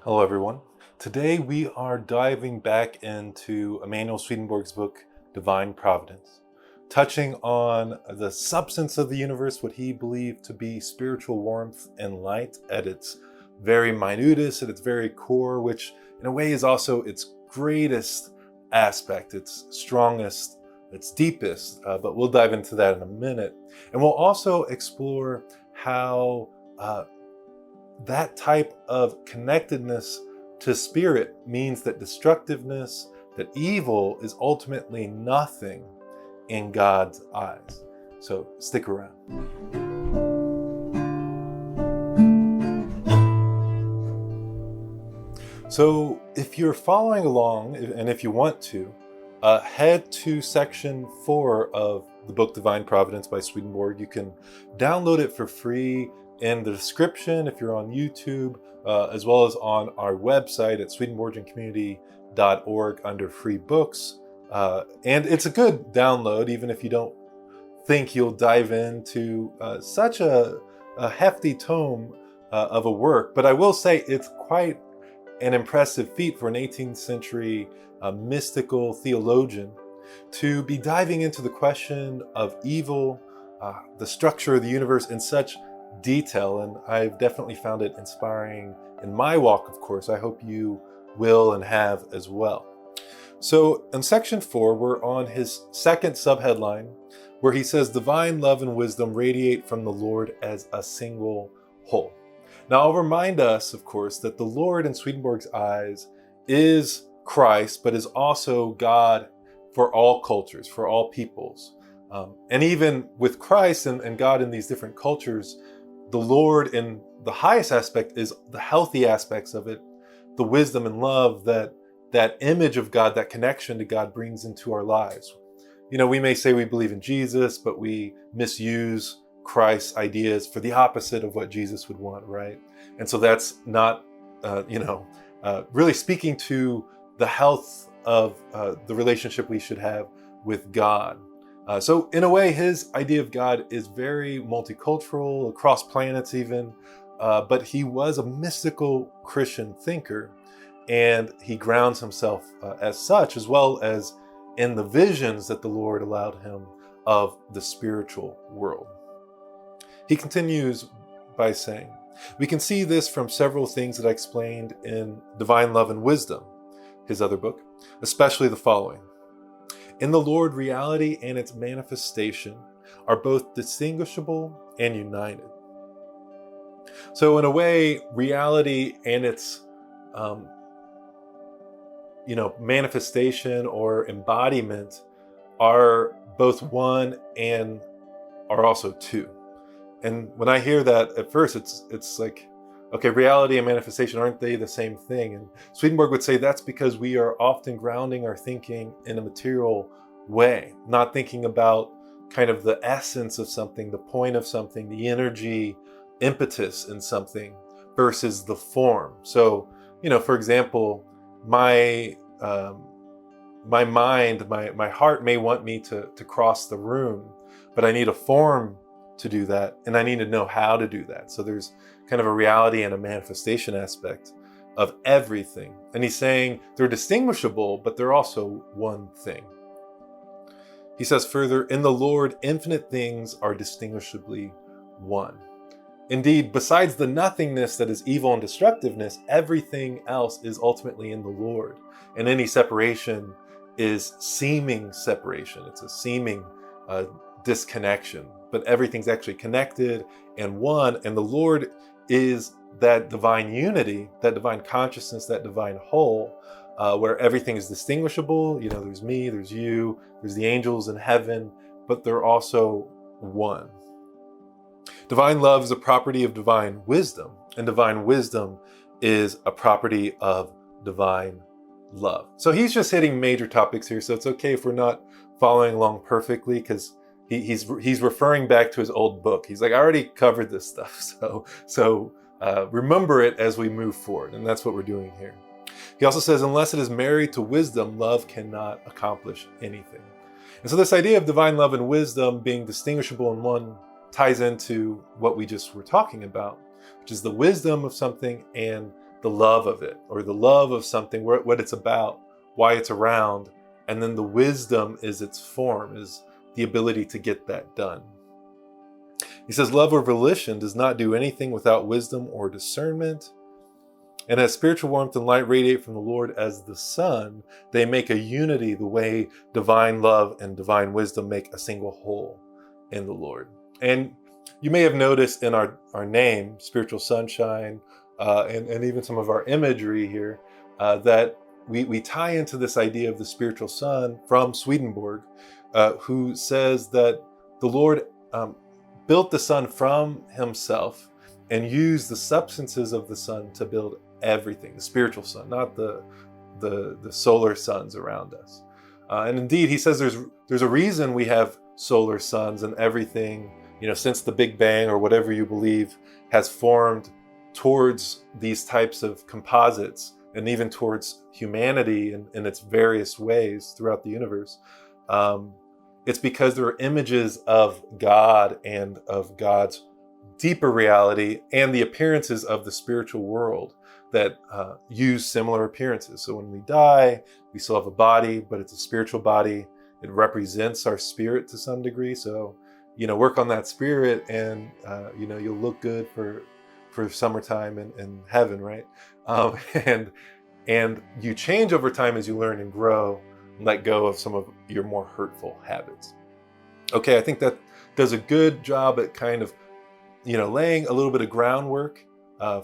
Hello, everyone. Today we are diving back into Emanuel Swedenborg's book, Divine Providence, touching on the substance of the universe, what he believed to be spiritual warmth and light at its very minutest, at its very core, which in a way is also its greatest aspect, its strongest, its deepest. But we'll dive into that in a minute. And we'll also explore how that type of connectedness to spirit means that destructiveness, that evil is ultimately nothing in God's eyes. So stick around. So if you're following along, and if you want to, head to section 4 of the book Divine Providence by Swedenborg. You can download it for free in the description if you're on YouTube, as well as on our website at Swedenborgiancommunity.org under free books. And it's a good download, even if you don't think you'll dive into such a hefty tome of a work. But I will say it's quite an impressive feat for an 18th century mystical theologian to be diving into the question of evil, the structure of the universe in such detail, and I've definitely found it inspiring in my walk, of course. I hope you will and have as well. So in section 4, we're on his second subheadline, where he says, divine love and wisdom radiate from the Lord as a single whole. Now, I'll remind us, of course, that the Lord in Swedenborg's eyes is Christ, but is also God for all cultures, for all peoples. And even with Christ and God in these different cultures, the Lord in the highest aspect is the healthy aspects of it, the wisdom and love that image of God, that connection to God brings into our lives. You know, we may say we believe in Jesus, but we misuse Christ's ideas for the opposite of what Jesus would want, right? And so that's not, really speaking to the health of the relationship we should have with God. So in a way, his idea of God is very multicultural, across planets even, but he was a mystical Christian thinker, and he grounds himself as such, as well as in the visions that the Lord allowed him of the spiritual world. He continues by saying, we can see this from several things that I explained in Divine Love and Wisdom, his other book, especially the following. In the Lord, reality and its manifestation are both distinguishable and united. So in a way, reality and its manifestation or embodiment are both one and are also two. And when I hear that at first, it's like, okay, reality and manifestation, aren't they the same thing? And Swedenborg would say that's because we are often grounding our thinking in a material way, not thinking about kind of the essence of something, the point of something, the energy, impetus in something versus the form. So, for example, my mind, my heart may want me to cross the room, but I need a form to do that, and I need to know how to do that. So there's kind of a reality and a manifestation aspect of everything. And he's saying they're distinguishable, but they're also one thing. He says further, in the Lord, infinite things are distinguishably one. Indeed, besides the nothingness that is evil and destructiveness, everything else is ultimately in the Lord. And any separation is seeming separation. It's a seeming disconnection, but everything's actually connected and one. And the Lord is that divine unity, that divine consciousness, that divine whole, where everything is distinguishable. There's me, there's you, there's the angels in heaven, but they're also one. Divine love is a property of divine wisdom, and divine wisdom is a property of divine love. So he's just hitting major topics here, so it's okay if we're not following along perfectly, because he's referring back to his old book. He's like, I already covered this stuff, so remember it as we move forward, and that's what we're doing here. He also says, unless it is married to wisdom, love cannot accomplish anything. And so this idea of divine love and wisdom being distinguishable in one ties into what we just were talking about, which is the wisdom of something and the love of it, or the love of something, what it's about, why it's around, and then the wisdom is its form, is the ability to get that done. He says, love or volition does not do anything without wisdom or discernment. And as spiritual warmth and light radiate from the Lord as the sun, they make a unity the way divine love and divine wisdom make a single whole in the Lord. And you may have noticed in our name, Spiritual Sunshine, and even some of our imagery here, that we tie into this idea of the spiritual sun from Swedenborg, who says that the Lord built the sun from himself and used the substances of the sun to build everything, the spiritual sun, not the solar suns around us. And indeed, he says there's a reason we have solar suns, and everything, since the Big Bang or whatever you believe, has formed towards these types of composites, and even towards humanity in its various ways throughout the universe. It's because there are images of God and of God's deeper reality and the appearances of the spiritual world that use similar appearances. So when we die, we still have a body, but it's a spiritual body. It represents our spirit to some degree. So, work on that spirit, and you'll look good for summertime in heaven, right? And you change over time as you learn and grow, and let go of some of your more hurtful habits. Okay, I think that does a good job at kind of, laying a little bit of groundwork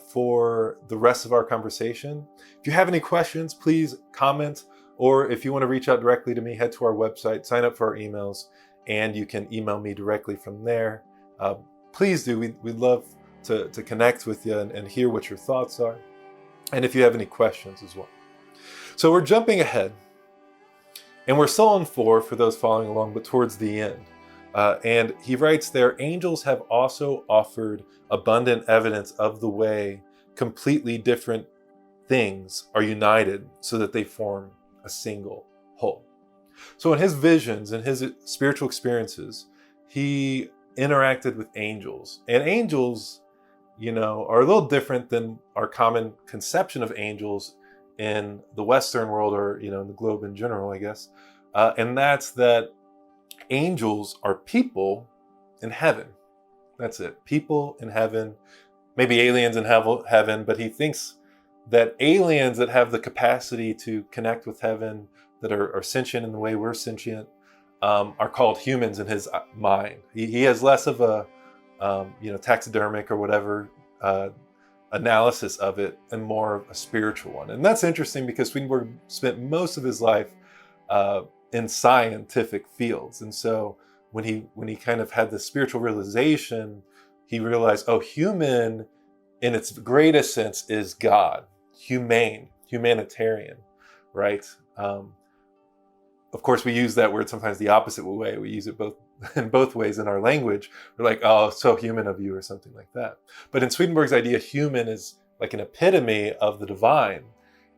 for the rest of our conversation. If you have any questions, please comment, or if you want to reach out directly to me, head to our website, sign up for our emails, and you can email me directly from there. Please do. We'd love to connect with you and hear what your thoughts are, and if you have any questions as well. So we're jumping ahead, and we're still on 4 for those following along, but towards the end. And he writes there, angels have also offered abundant evidence of the way completely different things are united so that they form a single whole. So in his visions and his spiritual experiences, he interacted with angels. And angels, are a little different than our common conception of angels in the Western world, or, in the globe in general, I guess. And that's that angels are people in heaven. That's it. People in heaven, maybe aliens in heaven, but he thinks that aliens that have the capacity to connect with heaven, that are sentient in the way we're sentient, are called humans in his mind. He has less of a, taxidermic or whatever analysis of it, and more of a spiritual one. And that's interesting because Swedenborg spent most of his life in scientific fields. And so when he kind of had this spiritual realization, he realized, human in its greatest sense is God, humanitarian, right? Of course, we use that word sometimes the opposite way. We use it in both ways in our language. We're like, oh, so human of you, or something like that. But in Swedenborg's idea, human is like an epitome of the divine,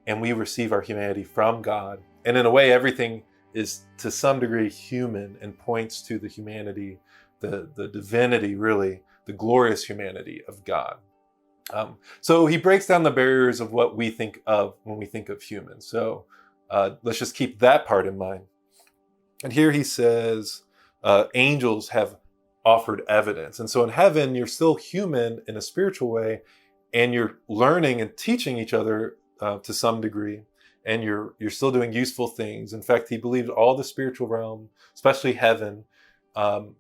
and we receive our humanity from God. And in a way, everything is to some degree human and points to the humanity, the divinity, really, the glorious humanity of God. So he breaks down the barriers of what we think of when we think of human. So let's just keep that part in mind. And here he says, angels have offered evidence. And so in heaven, you're still human in a spiritual way, and you're learning and teaching each other to some degree. And you're still doing useful things. In fact, he believed all the spiritual realm, especially heaven,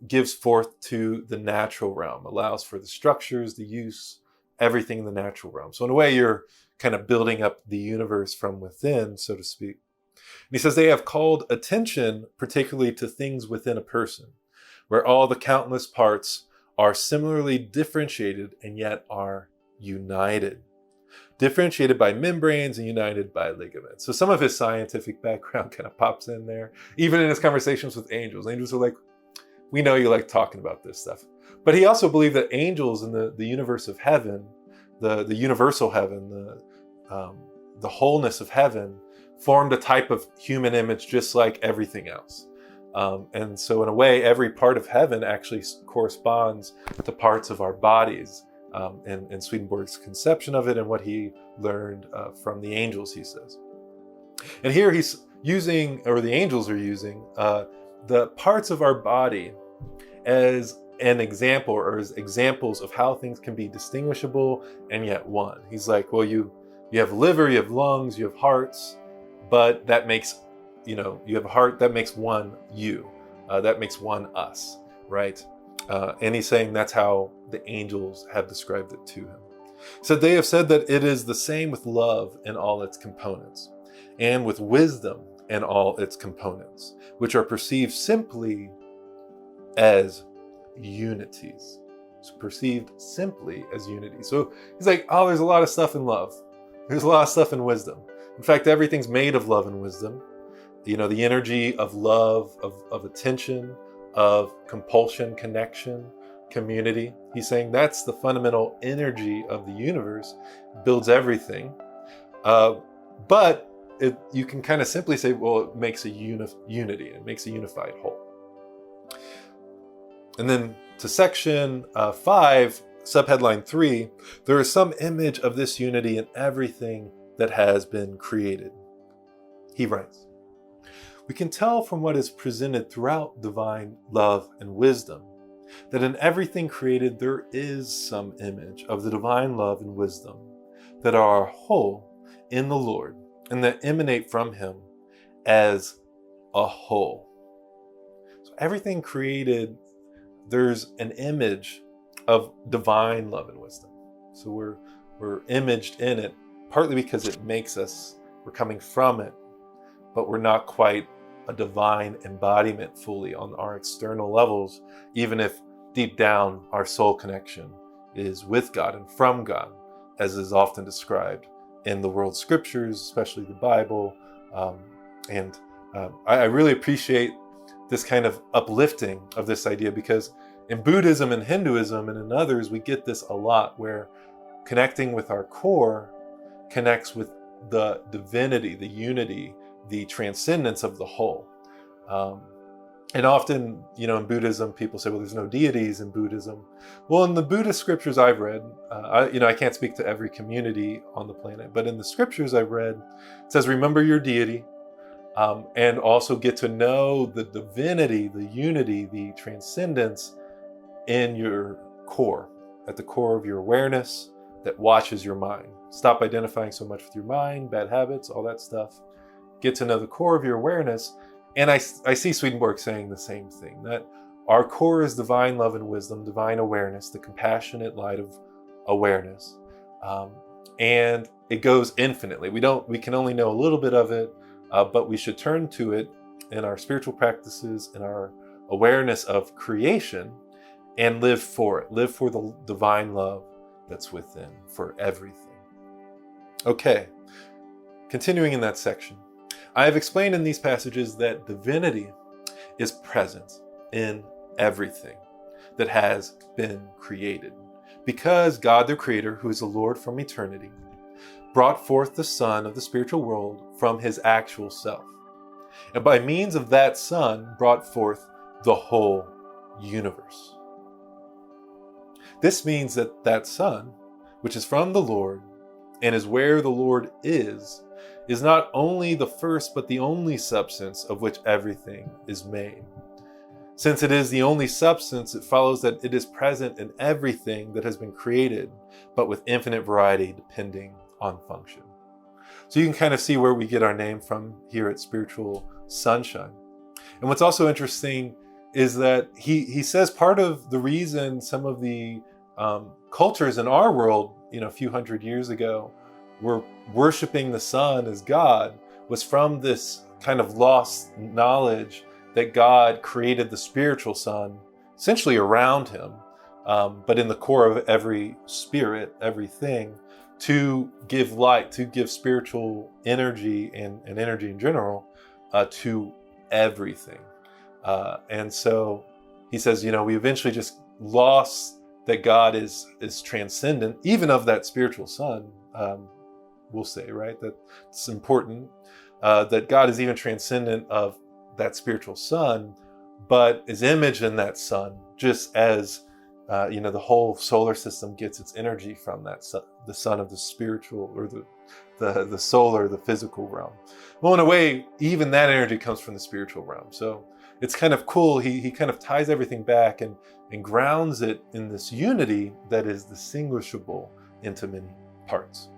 gives forth to the natural realm, allows for the structures, the use, everything in the natural realm. So in a way, you're kind of building up the universe from within, so to speak. And he says they have called attention particularly to things within a person, where all the countless parts are similarly differentiated and yet are united. Differentiated by membranes and united by ligaments. So some of his scientific background kind of pops in there, even in his conversations with angels. Angels are like, we know you like talking about this stuff. But he also believed that angels in the universe of heaven, the universal heaven, the wholeness of heaven, formed a type of human image just like everything else. And so in a way, every part of heaven actually corresponds to parts of our bodies in Swedenborg's conception of it and what he learned from the angels, he says. And here he's using, or the angels are using, the parts of our body as an example, or as examples of how things can be distinguishable and yet one. He's like, well, you have liver, you have lungs, you have hearts, but that makes, you have a heart, that makes one you, that makes one us, right? And he's saying that's how the angels have described it to him. So they have said that it is the same with love in all its components, and with wisdom in all its components, which are perceived simply as unities. It's perceived simply as unity. So he's like, oh, there's a lot of stuff in love. There's a lot of stuff in wisdom. In fact, everything's made of love and wisdom. The energy of love, of attention, of compulsion, connection, community. He's saying that's the fundamental energy of the universe, builds everything. But you can kind of simply say, well, it makes a unity. It makes a unified whole. And then to section 5, subheadline 3, there is some image of this unity in everything that has been created. He writes, we can tell from what is presented throughout divine love and wisdom that in everything created there is some image of the divine love and wisdom that are whole in the Lord and that emanate from him as a whole. So everything created, there's an image of divine love and wisdom. So we're imaged in it, partly because it makes us, we're coming from it, but we're not quite a divine embodiment fully on our external levels, even if deep down our soul connection is with God and from God, as is often described in the world scriptures, especially the Bible. I really appreciate this kind of uplifting of this idea, because in Buddhism and Hinduism and in others, we get this a lot, where connecting with our core connects with the divinity, the unity, the transcendence of the whole. And often, in Buddhism, people say, well, there's no deities in Buddhism. Well, in the Buddhist scriptures I've read, I can't speak to every community on the planet, but in the scriptures I've read, it says, remember your deity, and also get to know the divinity, the unity, the transcendence in your core, at the core of your awareness that watches your mind. Stop identifying so much with your mind, bad habits, all that stuff. Get to know the core of your awareness. And I see Swedenborg saying the same thing, that our core is divine love and wisdom, divine awareness, the compassionate light of awareness. And it goes infinitely. We can only know a little bit of it, but we should turn to it in our spiritual practices, in our awareness of creation, and live for it. Live for the divine love that's within, for everything. Okay, continuing in that section. I have explained in these passages that divinity is present in everything that has been created, because God the Creator, who is the Lord from eternity, brought forth the Son of the spiritual world from his actual self, and by means of that Son brought forth the whole universe. This means that that Son, which is from the Lord and is where the Lord is not only the first but the only substance of which everything is made. Since it is the only substance, it follows that it is present in everything that has been created, but with infinite variety depending on function. So you can kind of see where we get our name from here at Spiritual Sunshine. And what's also interesting is that he says part of the reason some of the cultures in our world, a few hundred years ago, were worshiping the sun as God was from this kind of lost knowledge that God created the spiritual sun essentially around him, but in the core of every spirit, everything, to give light, to give spiritual energy and energy in general to everything. And so he says, we eventually just lost that God is transcendent, even of that spiritual sun. We'll say, right? That it's important that God is even transcendent of that spiritual sun, but is imaged in that sun, just as The whole solar system gets its energy from that sun, the sun of the spiritual, or the solar, the physical realm. Well, in a way, even that energy comes from the spiritual realm. So it's kind of cool. He kind of ties everything back and grounds it in this unity that is distinguishable into many parts.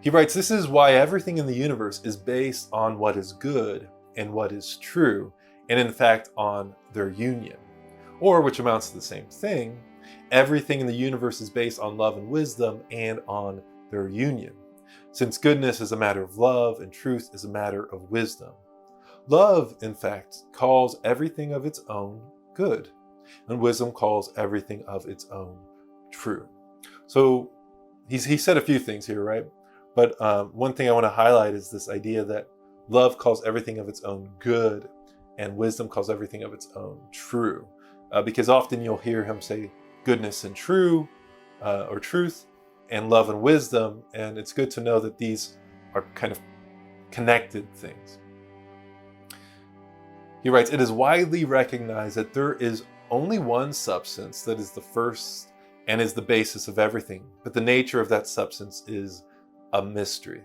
He writes, "This is why everything in the universe is based on what is good and what is true, and in fact on their union." Or, which amounts to the same thing, everything in the universe is based on love and wisdom and on their union, since goodness is a matter of love and truth is a matter of wisdom. Love, in fact, calls everything of its own good, and wisdom calls everything of its own true. So he said a few things here, right? But one thing I want to highlight is this idea that love calls everything of its own good, and wisdom calls everything of its own true. Because often you'll hear him say goodness and true, or truth, and love and wisdom, and it's good to know that these are kind of connected things. He writes, "It is widely recognized that there is only one substance that is the first and is the basis of everything, but the nature of that substance is a mystery."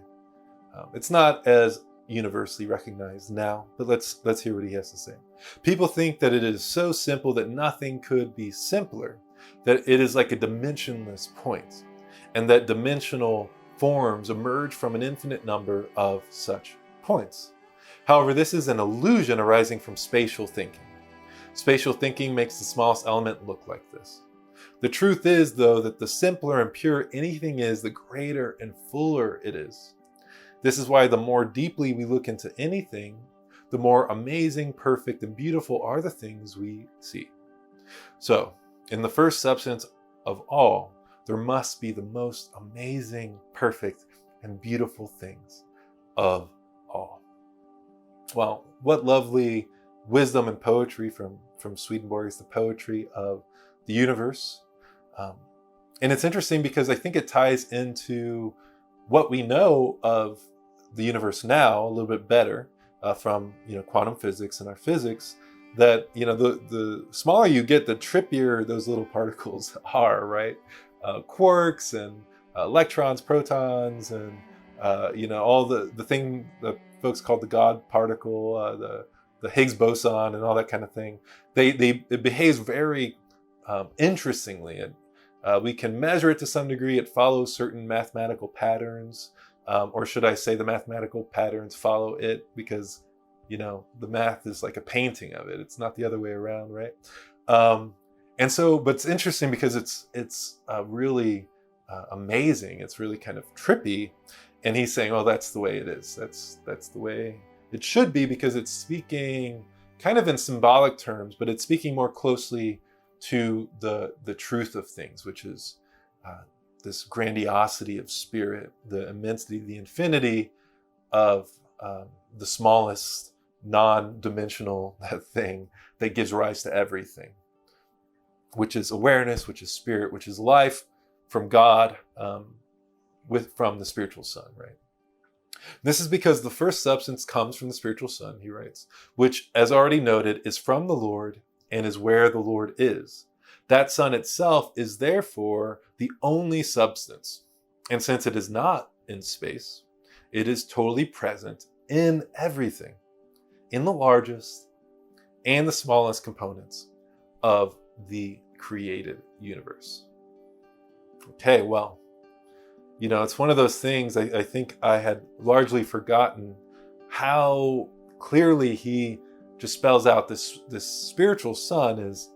It's not as universally recognized now, but let's hear what he has to say. "People think that it is so simple that nothing could be simpler, that it is like a dimensionless point, and that dimensional forms emerge from an infinite number of such points. However, this is an illusion arising from spatial thinking. Spatial thinking makes the smallest element look like this. The truth is, though, that the simpler and purer anything is, the greater and fuller it is. This is why the more deeply we look into anything, the more amazing, perfect, and beautiful are the things we see. So, in the first substance of all, there must be the most amazing, perfect, and beautiful things of all." Well, what lovely wisdom and poetry from Swedenborg is the poetry of the universe. And it's interesting because I think it ties into what we know of the universe now a little bit better from quantum physics and our physics, that the smaller you get, the trippier those little particles are, right? Quarks and electrons, protons, and all the thing that folks call the God particle, the Higgs boson, and all that kind of thing. It behaves very interestingly, and we can measure it to some degree. It follows certain mathematical patterns, or should I say, the mathematical patterns follow it, because the math is like a painting of it. It's not the other way around, right? And so, but it's interesting because it's really amazing. It's really kind of trippy. And he's saying, "Oh, that's the way it is. That's the way it should be," because it's speaking kind of in symbolic terms, but it's speaking more closely to the truth of things, which is this grandiosity of spirit, the immensity, the infinity of the smallest non-dimensional thing that gives rise to everything, which is awareness, which is spirit, which is life from God, from the spiritual sun, right? This is because the first substance comes from the spiritual sun, he writes, which, as already noted, is from the Lord and is where the Lord is. That sun itself is therefore the only substance. And since it is not in space, it is totally present in everything, in the largest and the smallest components of the created universe. Okay, well, it's one of those things I think I had largely forgotten how clearly he just spells out this spiritual sun is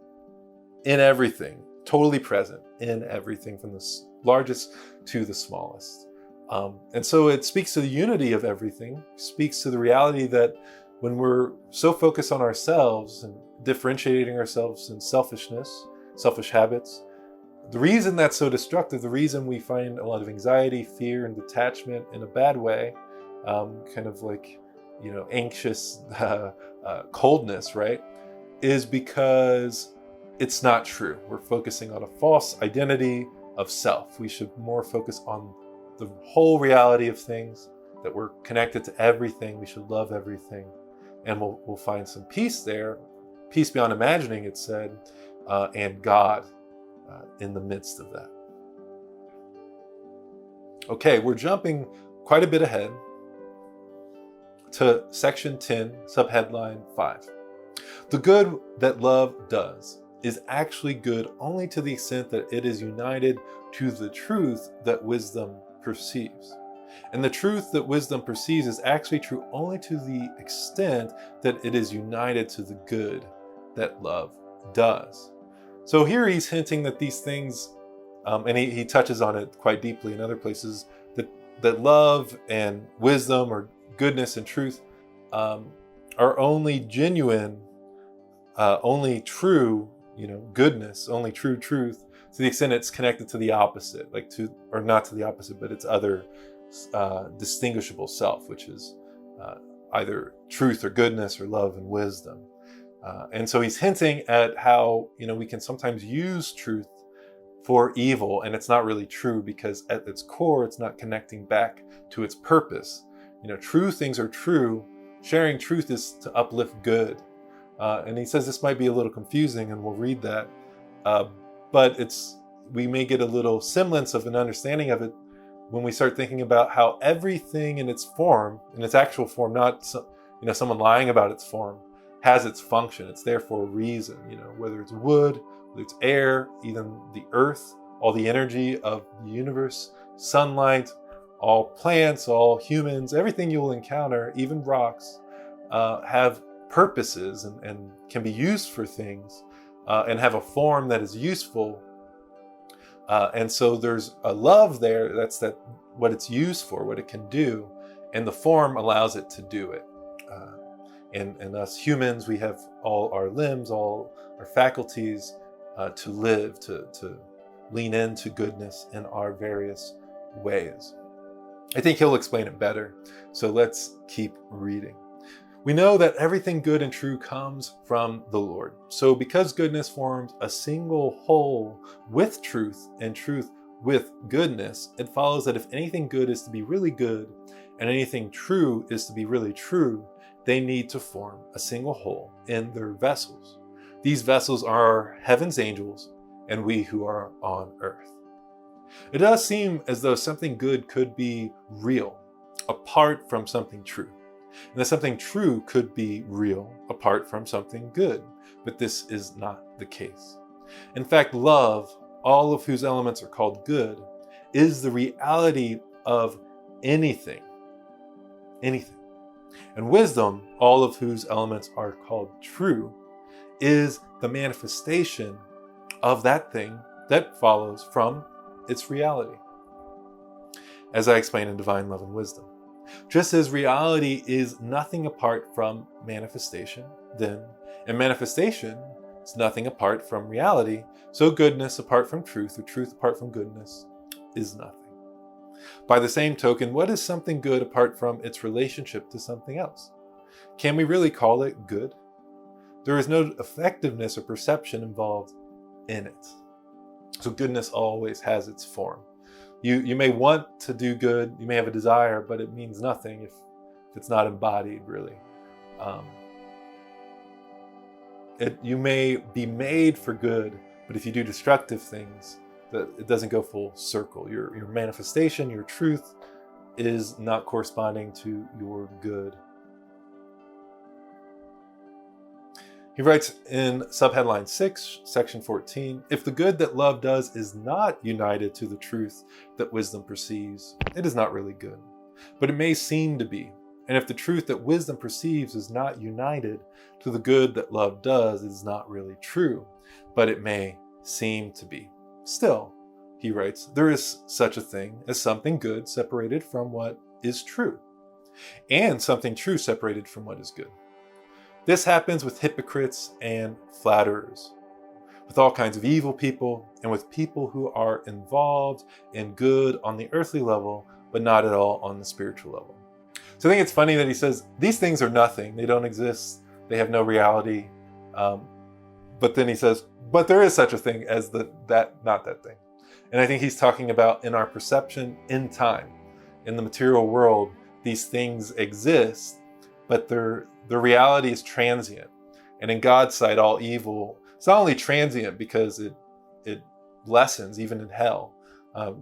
in everything, totally present in everything, from the largest to the smallest. And so it speaks to the unity of everything, speaks to the reality that when we're so focused on ourselves and differentiating ourselves in selfishness, selfish habits, the reason that's so destructive, the reason we find a lot of anxiety, fear, and detachment in a bad way, kind of like, anxious coldness, right, is because it's not true. We're focusing on a false identity of self. We should more focus on the whole reality of things, that we're connected to everything. We should love everything. And we'll find some peace there, peace beyond imagining, it said, and God in the midst of that. Okay, we're jumping quite a bit ahead to section 10, subheadline 5. The good that love does is actually good only to the extent that it is united to the truth that wisdom perceives. And the truth that wisdom perceives is actually true only to the extent that it is united to the good that love does. So here he's hinting that these things, and he touches on it quite deeply in other places, that love and wisdom or goodness and truth are only genuine, only true, goodness, only true truth to the extent it's connected to the opposite, or not to the opposite, but its other distinguishable self, which is either truth or goodness or love and wisdom. And so he's hinting at how, we can sometimes use truth for evil, and it's not really true because at its core, it's not connecting back to its purpose. True things are true. Sharing truth is to uplift good. And he says this might be a little confusing, and we'll read that. But we may get a little semblance of an understanding of it when we start thinking about how everything in its form, in its actual form, not someone lying about its form, has its function. It's there for a reason, whether it's wood, whether it's air, even the earth, all the energy of the universe, sunlight, all plants, all humans, everything you will encounter, even rocks, have purposes and can be used for things and have a form that is useful. And so there's a love there, that's what it's used for, what it can do, and the form allows it to do it. And us humans, we have all our limbs, all our faculties to live, to lean into goodness in our various ways. I think he'll explain it better, so let's keep reading. We know that everything good and true comes from the Lord. So because goodness forms a single whole with truth and truth with goodness, it follows that if anything good is to be really good and anything true is to be really true, they need to form a single whole in their vessels. These vessels are heaven's angels and we who are on earth. It does seem as though something good could be real apart from something true, and that something true could be real apart from something good, but this is not the case. In fact, love, all of whose elements are called good, is the reality of anything. And wisdom, all of whose elements are called true, is the manifestation of that thing that follows from its reality, as I explain in Divine Love and Wisdom. Just as reality is nothing apart from manifestation, then, and manifestation is nothing apart from reality, so goodness apart from truth, or truth apart from goodness, is nothing. By the same token, what is something good apart from its relationship to something else? Can we really call it good? There is no effectiveness or perception involved in it. So goodness always has its form. You may want to do good, you may have a desire, but it means nothing if it's not embodied, really. You may be made for good, but if you do destructive things, it doesn't go full circle. Your manifestation, your truth, is not corresponding to your good. He writes in subheadline 6, section 14, if the good that love does is not united to the truth that wisdom perceives, it is not really good, but it may seem to be. And if the truth that wisdom perceives is not united to the good that love does, it is not really true, but it may seem to be. Still, he writes, there is such a thing as something good separated from what is true, and something true separated from what is good. This happens with hypocrites and flatterers, with all kinds of evil people, and with people who are involved in good on the earthly level, but not at all on the spiritual level. So I think it's funny that he says, these things are nothing, they don't exist, they have no reality. But then he says, but there is such a thing as not that thing. And I think he's talking about in our perception in time. In the material world, these things exist, but their reality is transient. And in God's sight, all evil It's not only transient because it lessens even in hell.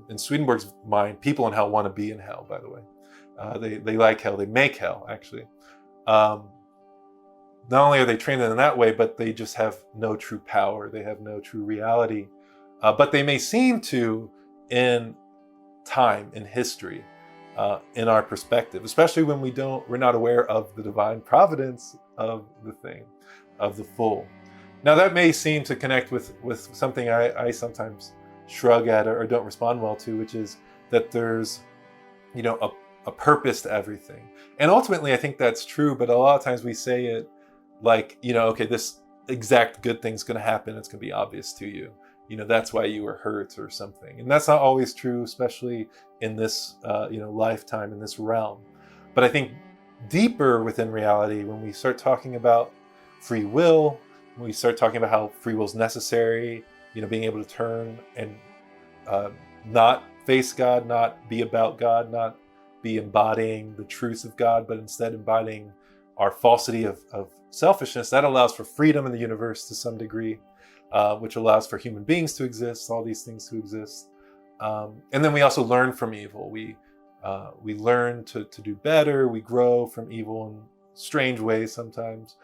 In Swedenborg's mind, people in hell want to be in hell, by the way. They like hell, they make hell, actually. Not only are they transient in that way, but they just have no true power, they have no true reality. But they may seem to in time, in history, in our perspective, especially when we're not aware of the divine providence of the thing, of the full. Now that may seem to connect with something I sometimes shrug at or don't respond well to, which is that there's, a purpose to everything. And ultimately I think that's true, but a lot of times we say it like, okay, this exact good thing's going to happen. It's going to be obvious to you. That's why you were hurt or something. And that's not always true, especially in this, lifetime, in this realm. But I think deeper within reality, when we start talking about free will, when we start talking about how free will is necessary, being able to turn and not face God, not be about God, not be embodying the truths of God, but instead embodying our falsity of selfishness, that allows for freedom in the universe to some degree, which allows for human beings to exist, all these things to exist. And then we also learn from evil. We learn to do better. We grow from evil in strange ways sometimes.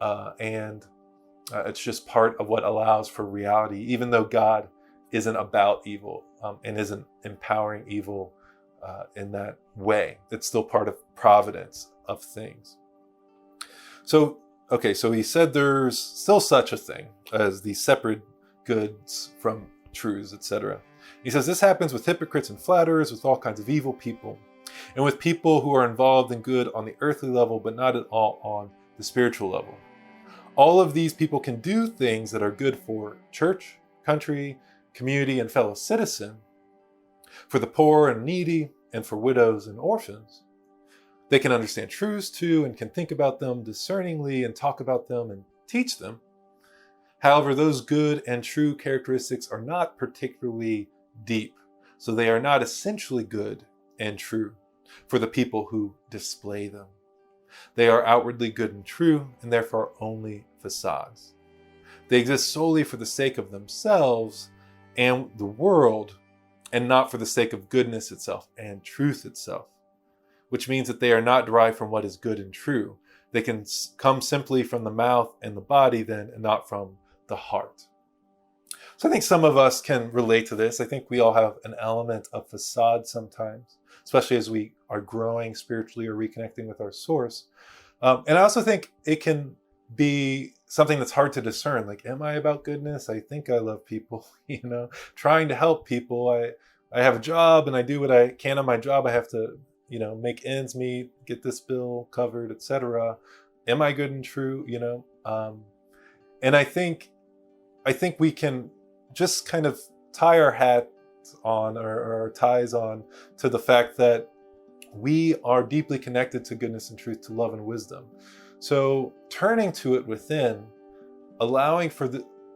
And it's just part of what allows for reality, even though God isn't about evil and isn't empowering evil in that way. It's still part of providence of things. So he said there's still such a thing as these separate goods from truths, etc. He says this happens with hypocrites and flatterers, with all kinds of evil people, and with people who are involved in good on the earthly level, but not at all on the spiritual level. All of these people can do things that are good for church, country, community, and fellow citizen, for the poor and needy, and for widows and orphans. They can understand truths too, and can think about them discerningly, and talk about them and teach them. However, those good and true characteristics are not particularly deep, so they are not essentially good and true for the people who display them. They are outwardly good and true, and therefore only facades. They exist solely for the sake of themselves and the world, and not for the sake of goodness itself and truth itself, which means that they are not derived from what is good and true. They can come simply from the mouth and the body then, and not from the heart. So I think some of us can relate to this. I think we all have an element of facade sometimes, especially as we are growing spiritually or reconnecting with our source. And I also think it can be something that's hard to discern. Like, am I about goodness? I think I love people, trying to help people. I have a job and I do what I can on my job. I have to, make ends meet, get this bill covered, etc. Am I good and true? And I think we can just kind of tie our hat on or our ties on to the fact that we are deeply connected to goodness and truth, to love and wisdom. So turning to it within, allowing for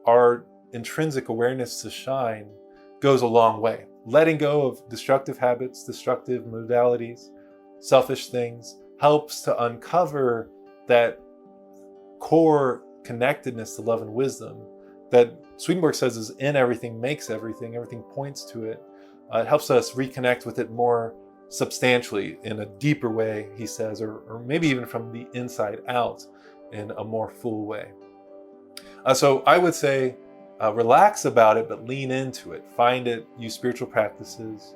our intrinsic awareness to shine goes a long way. Letting go of destructive habits, destructive modalities, selfish things helps to uncover that core connectedness to love and wisdom that Swedenborg says is in everything, makes everything points to it. It helps us reconnect with it more substantially in a deeper way, he says, or maybe even from the inside out in a more full way. So I would say relax about it, but lean into it. Find it, use spiritual practices.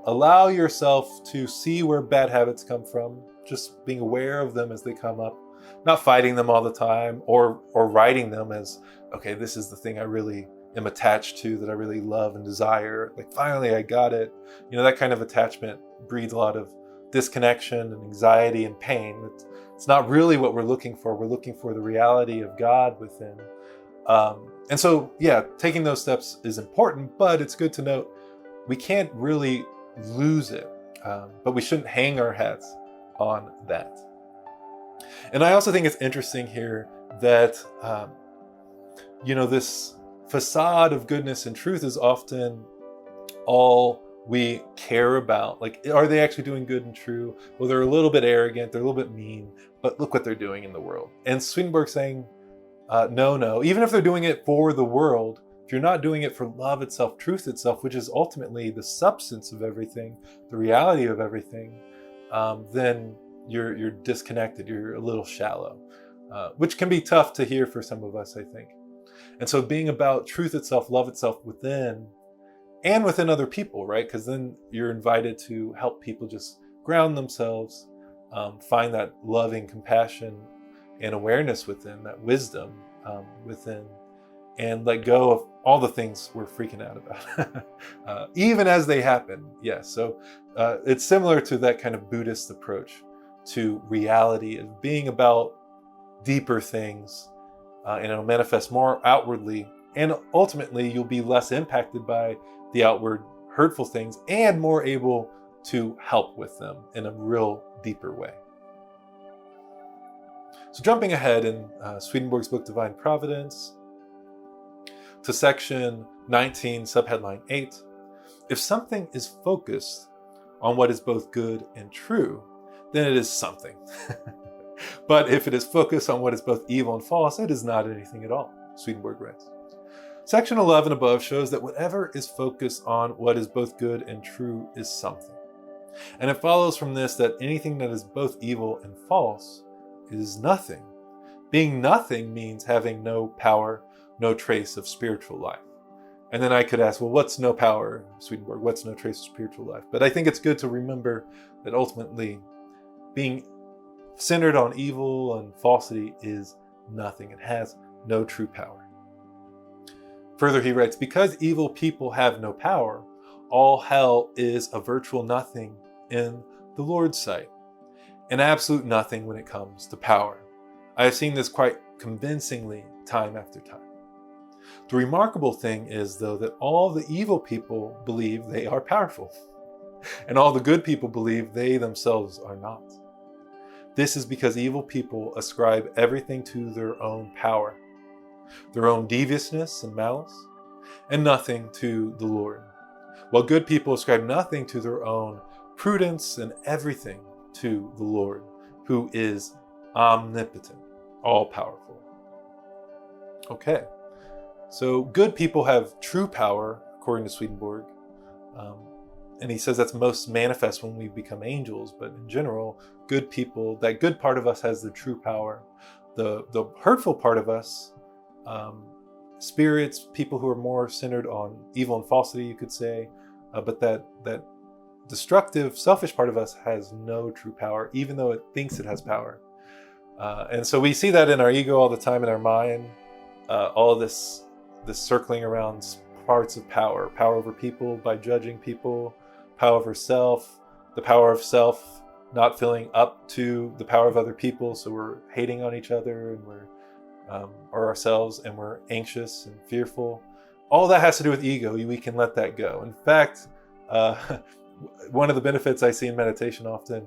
Allow yourself to see where bad habits come from, just being aware of them as they come up, not fighting them all the time or writing them as, okay, this is the thing I really am attached to, that I really love and desire. Like, finally, I got it. That kind of attachment breeds a lot of disconnection and anxiety and pain. It's not really what we're looking for. We're looking for the reality of God within. And so, taking those steps is important, but it's good to note we can't really lose it, but we shouldn't hang our hats on that. And I also think it's interesting here that, this facade of goodness and truth is often all we care about. Like, are they actually doing good and true? Well, they're a little bit arrogant, they're a little bit mean, but look what they're doing in the world. And Swedenborg saying, no. Even if they're doing it for the world, if you're not doing it for love itself, truth itself, which is ultimately the substance of everything, the reality of everything, then you're disconnected. You're a little shallow, which can be tough to hear for some of us, I think. And so being about truth itself, love itself within and within other people, right? Because then you're invited to help people just ground themselves, find that loving compassion and awareness within, that wisdom within, and let go of all the things we're freaking out about, even as they happen. Yes, so it's similar to that kind of Buddhist approach to reality, of being about deeper things, and it'll manifest more outwardly, and ultimately you'll be less impacted by the outward hurtful things and more able to help with them in a real deeper way. So jumping ahead in Swedenborg's book, Divine Providence, to section 19, subheadline 8, if something is focused on what is both good and true, then it is something. But if it is focused on what is both evil and false, it is not anything at all, Swedenborg writes. Section 11 above shows that whatever is focused on what is both good and true is something. And it follows from this that anything that is both evil and false is nothing. Being nothing means having no power, no trace of spiritual life. And then I could ask, well, what's no power, Swedenborg? What's no trace of spiritual life? But I think it's good to remember that ultimately being centered on evil and falsity is nothing. It has no true power. Further, he writes, because evil people have no power, all hell is a virtual nothing in the Lord's sight, an absolute nothing when it comes to power. I have seen this quite convincingly time after time. The remarkable thing is, though, that all the evil people believe they are powerful, and all the good people believe they themselves are not. This is because evil people ascribe everything to their own power, their own deviousness and malice, and nothing to the Lord, while good people ascribe nothing to their own prudence and everything to the Lord, who is omnipotent, all-powerful. Okay, so good people have true power, according to Swedenborg, and he says that's most manifest when we become angels, but in general, good people, that good part of us has the true power. The hurtful part of us, spirits, people who are more centered on evil and falsity, you could say, but that destructive, selfish part of us has no true power, even though it thinks it has power. And so we see that in our ego all the time, in our mind, all of this circling around parts of power over people by judging people, power over self, the power of self not feeling up to the power of other people, so we're hating on each other and we're or ourselves, and we're anxious and fearful. All that has to do with ego. We can let that go. In fact, one of the benefits I see in meditation often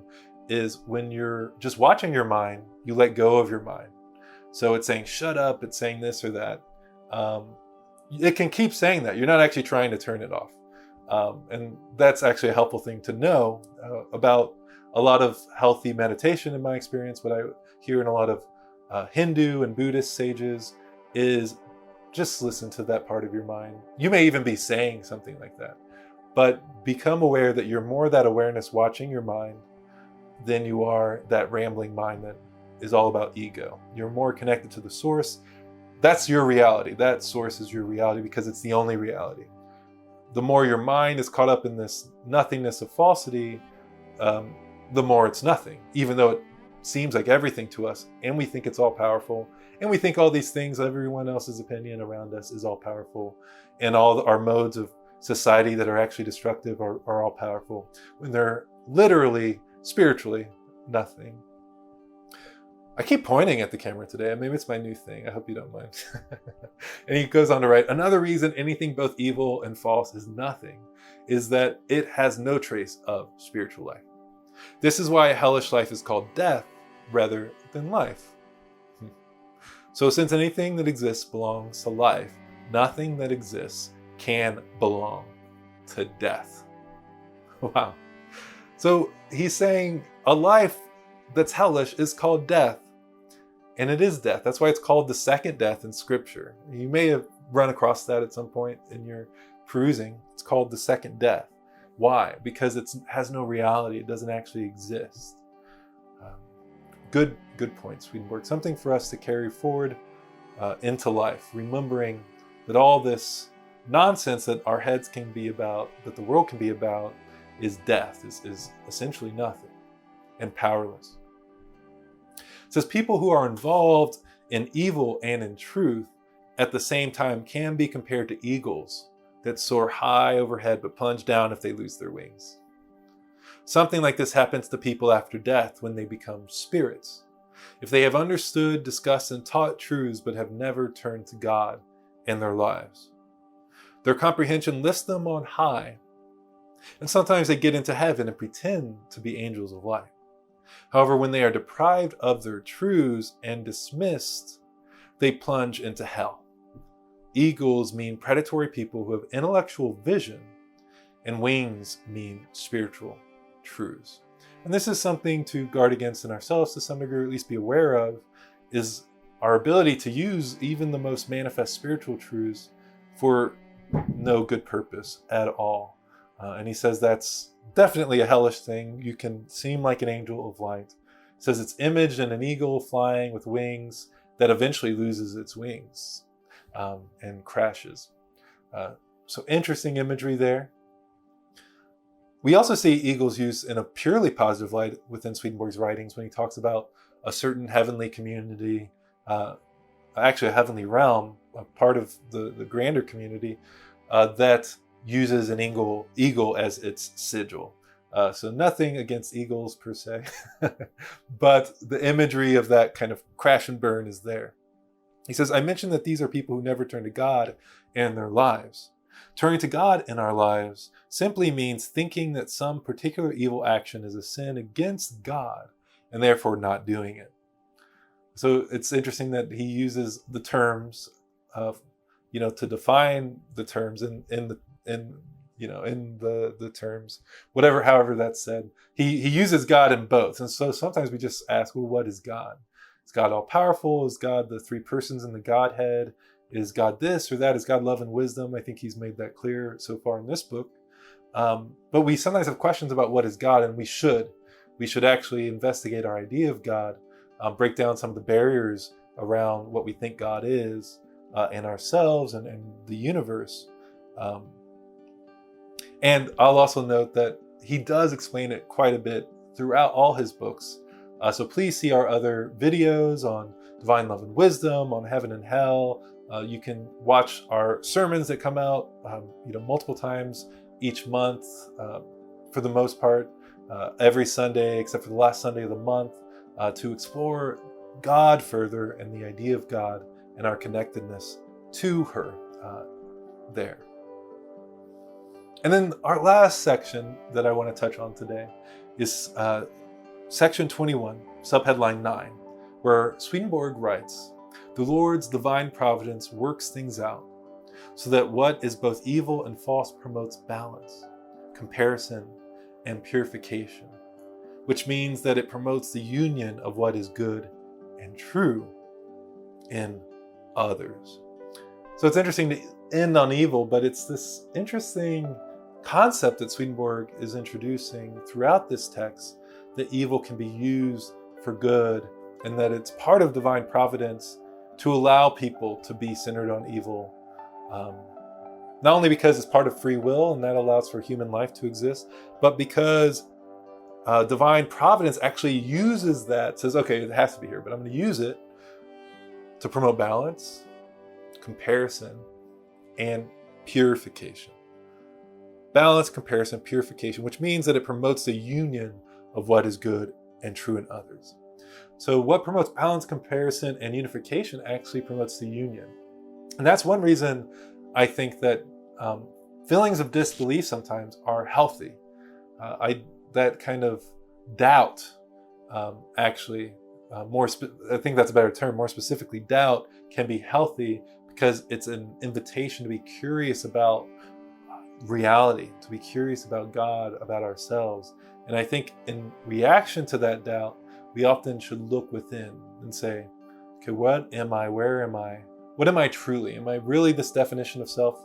is when you're just watching your mind, you let go of your mind. So it's saying, shut up, it's saying this or that. It can keep saying that. You're not actually trying to turn it off. And that's actually a helpful thing to know about a lot of healthy meditation, in my experience. What I hear in a lot of Hindu and Buddhist sages is just listen to that part of your mind. You may even be saying something like that, but become aware that you're more that awareness watching your mind than you are that rambling mind that is all about ego. You're more connected to the source. That's your reality. That source is your reality because it's the only reality. The more your mind is caught up in this nothingness of falsity, the more it's nothing, even though it seems like everything to us, and we think it's all powerful, and we think all these things, everyone else's opinion around us is all powerful, and all our modes of society that are actually destructive are all powerful, when they're literally, spiritually, nothing. I keep pointing at the camera today. Maybe it's my new thing. I hope you don't mind. And he goes on to write, another reason anything both evil and false is nothing is that it has no trace of spiritual life. This is why a hellish life is called death rather than life. So since anything that exists belongs to life, nothing that exists can belong to death. Wow. So he's saying a life that's hellish is called death. And it is death. That's why it's called the second death in Scripture. You may have run across that at some point in your perusing. It's called the second death. Why? Because it has no reality. It doesn't actually exist. Good point, Swedenborg. Something for us to carry forward into life, remembering that all this nonsense that our heads can be about, that the world can be about, is death, is essentially nothing and powerless. It says people who are involved in evil and in truth at the same time can be compared to eagles that soar high overhead but plunge down if they lose their wings. Something like this happens to people after death when they become spirits. If they have understood, discussed, and taught truths but have never turned to God in their lives. Their comprehension lifts them on high. And sometimes they get into heaven and pretend to be angels of light. However, when they are deprived of their truths and dismissed, they plunge into hell. Eagles mean predatory people who have intellectual vision, and wings mean spiritual truths. And this is something to guard against in ourselves to some degree, or at least be aware of, is our ability to use even the most manifest spiritual truths for no good purpose at all. And he says that's definitely a hellish thing. You can seem like an angel of light. He says it's imaged in an eagle flying with wings that eventually loses its wings and crashes. So interesting imagery there. We also see eagles used in a purely positive light within Swedenborg's writings when he talks about a certain heavenly community, actually a heavenly realm, a part of the grander community that uses an eagle as its sigil. So nothing against eagles per se, but the imagery of that kind of crash and burn is there. He says, I mentioned that these are people who never turn to God in their lives. Turning to God in our lives simply means thinking that some particular evil action is a sin against God and therefore not doing it. So it's interesting that he uses the terms of, to define the terms in the terms, however that's said. He uses God in both. And so sometimes we just ask, well, what is God? Is God all powerful? Is God the three persons in the Godhead? Is God this or that? Is God love and wisdom? I think he's made that clear so far in this book. But we sometimes have questions about what is God, and we should actually investigate our idea of God, break down some of the barriers around what we think God is in ourselves and the universe. And I'll also note that he does explain it quite a bit throughout all his books. So please see our other videos on divine love and wisdom, on heaven and hell. You can watch our sermons that come out, multiple times each month, for the most part, every Sunday, except for the last Sunday of the month, to explore God further and the idea of God and our connectedness to her there. And then our last section that I want to touch on today is section 21, subheadline 9, where Swedenborg writes, the Lord's divine providence works things out so that what is both evil and false promotes balance, comparison, and purification, which means that it promotes the union of what is good and true in others. So it's interesting to end on evil, but it's this interesting concept that Swedenborg is introducing throughout this text, that evil can be used for good, and that it's part of divine providence to allow people to be centered on evil. Not only because it's part of free will and that allows for human life to exist, but because divine providence actually uses that, says, okay, it has to be here, but I'm going to use it to promote balance, comparison, and purification. Balance, comparison, purification, which means that it promotes the union of what is good and true in others. So what promotes balance, comparison, and unification actually promotes the union. And that's one reason I think that feelings of disbelief sometimes are healthy. That kind of doubt, I think that's a better term, more specifically, doubt can be healthy because it's an invitation to be curious about reality, to be curious about God, about ourselves. And I think in reaction to that doubt, we often should look within and say, Okay, what am I? Where am I? What am I truly? Am I really this definition of self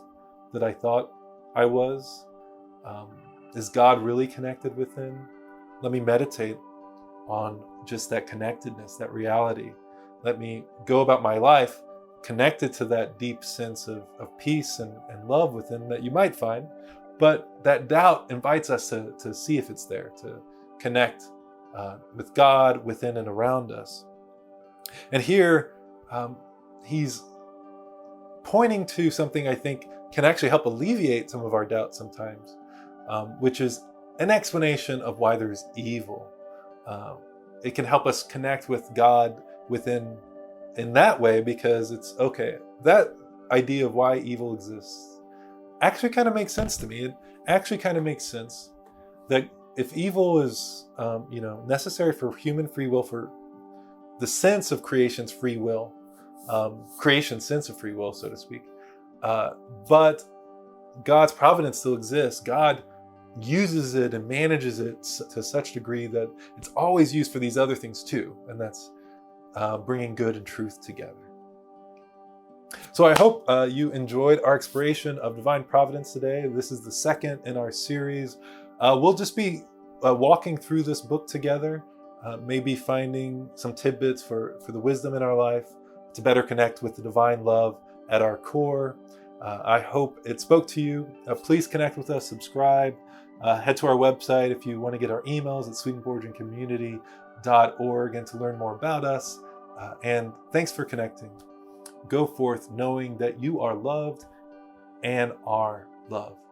that I thought I was? Is God really connected within? Let me meditate on just that connectedness, that reality. Let me go about my life connected to that deep sense of peace and love within that you might find. But that doubt invites us to see if it's there, to connect with God within and around us. And here, he's pointing to something I think can actually help alleviate some of our doubts sometimes, which is an explanation of why there's evil. It can help us connect with God within in that way, because it's okay. That idea of why evil exists actually kind of makes sense to me. It actually kind of makes sense that if evil is, necessary for human free will, for the sense of creation's free will, creation's sense of free will, so to speak, but God's providence still exists. God uses it and manages it to such degree that it's always used for these other things too, and that's bringing good and truth together. So I hope you enjoyed our exploration of divine providence today. This is the second in our series. We'll just be walking through this book together, maybe finding some tidbits for the wisdom in our life to better connect with the divine love at our core. I hope it spoke to you. Please connect with us, subscribe, head to our website if you want to get our emails at swedenborgiancommunity.org and to learn more about us. And thanks for connecting. Go forth knowing that you are loved and are loved.